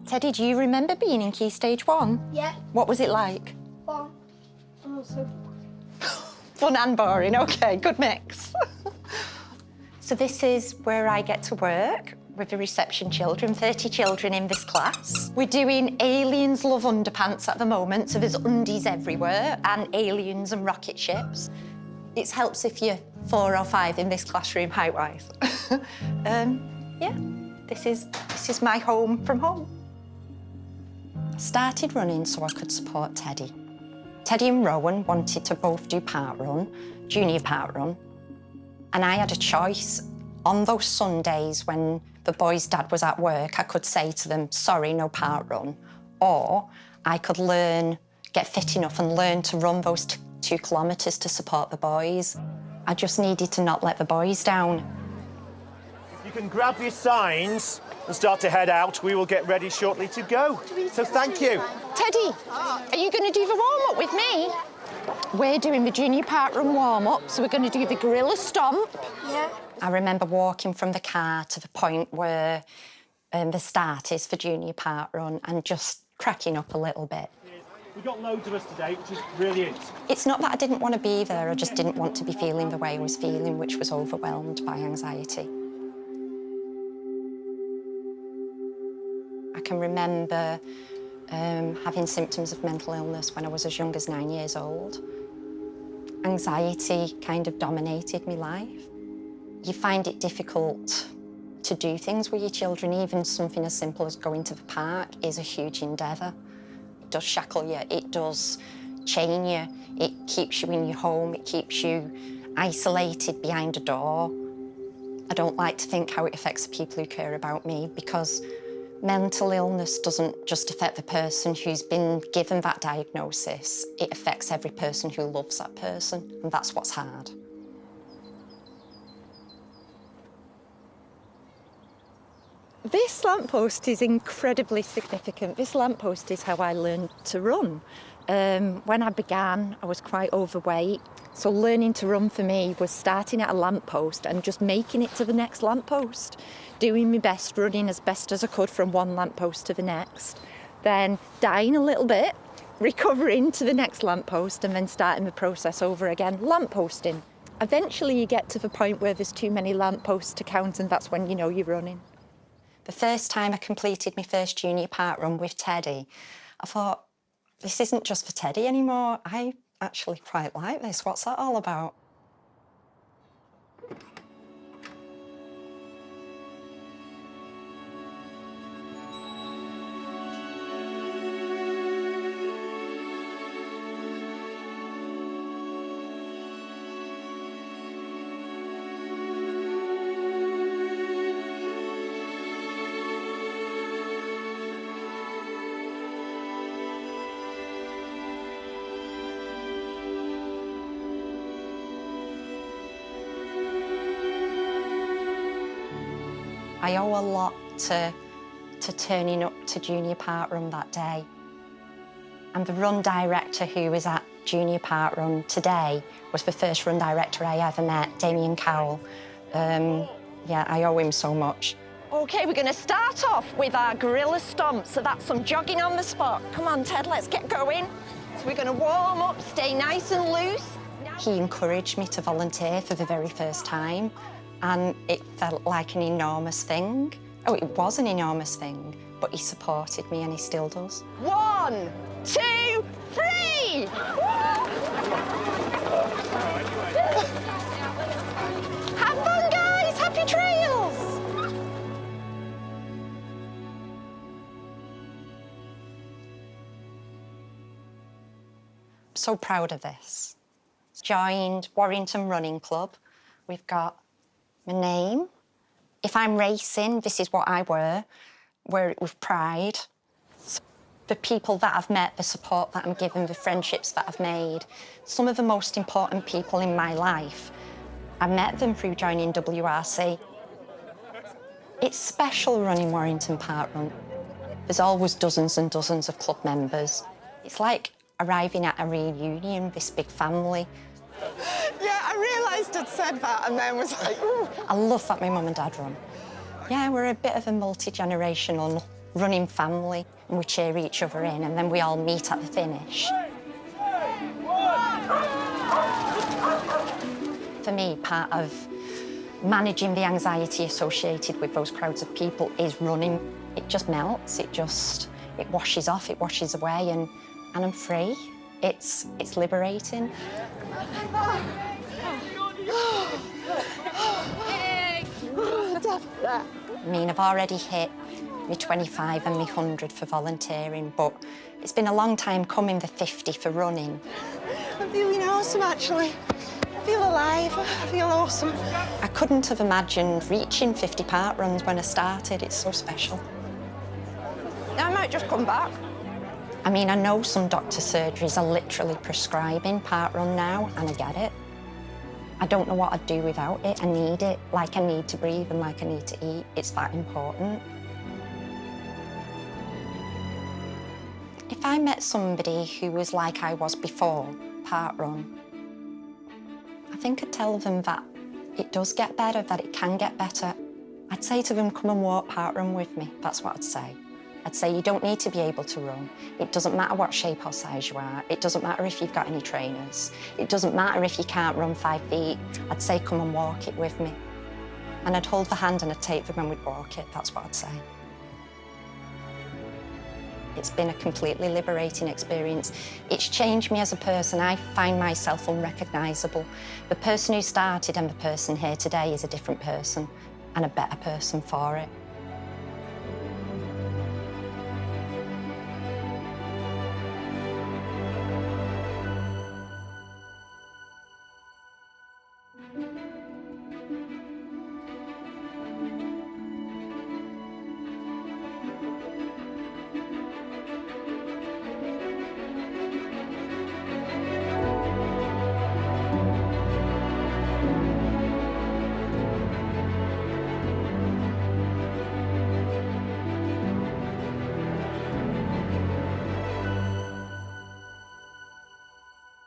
Teddy, do you remember being in Key Stage 1? Yeah. What was it like? Fun. Also. Fun and boring, OK, good mix. So this is where I get to work with the reception children, 30 children in this class. We're doing Aliens Love Underpants at the moment, so there's undies everywhere, and aliens and rocket ships. It helps if you're 4 or 5 in this classroom height-wise. Yeah, this is my home from home. I started running so I could support Teddy. Teddy and Rowan wanted to both do parkrun, junior parkrun, and I had a choice. On those Sundays when the boys' dad was at work, I could say to them, sorry, no parkrun, or I could get fit enough and learn to run those 2 kilometres to support the boys. I just needed to not let the boys down. You can grab your signs and start to head out. We will get ready shortly to go. So thank you. Teddy, are you going to do the warm-up with me? We're doing the junior parkrun warm-up, so we're going to do the gorilla stomp. Yeah. I remember walking from the car to the point where the start is for junior parkrun and just cracking up a little bit. We've got loads of us today, which is brilliant. It's not that I didn't want to be there, I just didn't want to be feeling the way I was feeling, which was overwhelmed by anxiety. I can remember having symptoms of mental illness when I was as young as 9 years old. Anxiety kind of dominated my life. You find it difficult to do things with your children. Even something as simple as going to the park is a huge endeavour. It does shackle you, it does chain you, it keeps you in your home, it keeps you isolated behind a door. I don't like to think how it affects the people who care about me, because mental illness doesn't just affect the person who's been given that diagnosis, it affects every person who loves that person, and that's what's hard. This lamppost is incredibly significant. This lamppost is how I learned to run. When I began, I was quite overweight, so learning to run for me was starting at a lamppost and just making it to the next lamppost, doing my best, running as best as I could from one lamppost to the next, then dying a little bit, recovering to the next lamppost, and then starting the process over again, lampposting. Eventually you get to the point where there's too many lampposts to count, and that's when you know you're running. The first time I completed my first junior parkrun with Teddy, I thought, this isn't just for Teddy anymore. I actually quite like this. What's that all about? I owe a lot to turning up to junior parkrun that day. And the run director who was at junior parkrun today was the first run director I ever met, Damien Cowell. Yeah, I owe him so much. OK, we're going to start off with our gorilla stomp, so that's some jogging on the spot. Come on, Ted, let's get going. So we're going to warm up, stay nice and loose. He encouraged me to volunteer for the very first time, and it felt like an enormous thing. Oh, it was an enormous thing, but he supported me and he still does. 1, 2, 3! Have fun, guys! Happy trails! I'm so proud of this. Joined Warrington Running Club. We've got my name. If I'm racing, this is what I wear it with pride. The people that I've met, the support that I'm given, the friendships that I've made, some of the most important people in my life, I met them through joining WRC. It's special running Warrington Parkrun. There's always dozens and dozens of club members. It's like arriving at a reunion, this big family. Yeah, I realised I'd said that and then was like, ooh. I love that my mum and dad run. Yeah, we're a bit of a multi-generational running family, and we cheer each other in, and then we all meet at the finish. For me, part of managing the anxiety associated with those crowds of people is running. It just melts, it washes off, it washes away, and I'm free. It's liberating. I mean, I've already hit my 25 and my 100 for volunteering, but it's been a long time coming, the 50 for running. I'm feeling awesome, actually. I feel alive. I feel awesome. I couldn't have imagined reaching 50 park runs when I started. It's so special. I might just come back. I mean, I know some doctor surgeries are literally prescribing park run now, and I get it. I don't know what I'd do without it. I need it, like I need to breathe and like I need to eat. It's that important. If I met somebody who was like I was before park run, I think I'd tell them that it does get better, that it can get better. I'd say to them, come and walk park run with me. That's what I'd say. I'd say you don't need to be able to run. It doesn't matter what shape or size you are. It doesn't matter if you've got any trainers. It doesn't matter if you can't run 5 feet. I'd say come and walk it with me. And I'd hold the hand and I'd take them and we'd walk it. That's what I'd say. It's been a completely liberating experience. It's changed me as a person. I find myself unrecognisable. The person who started and the person here today is a different person and a better person for it.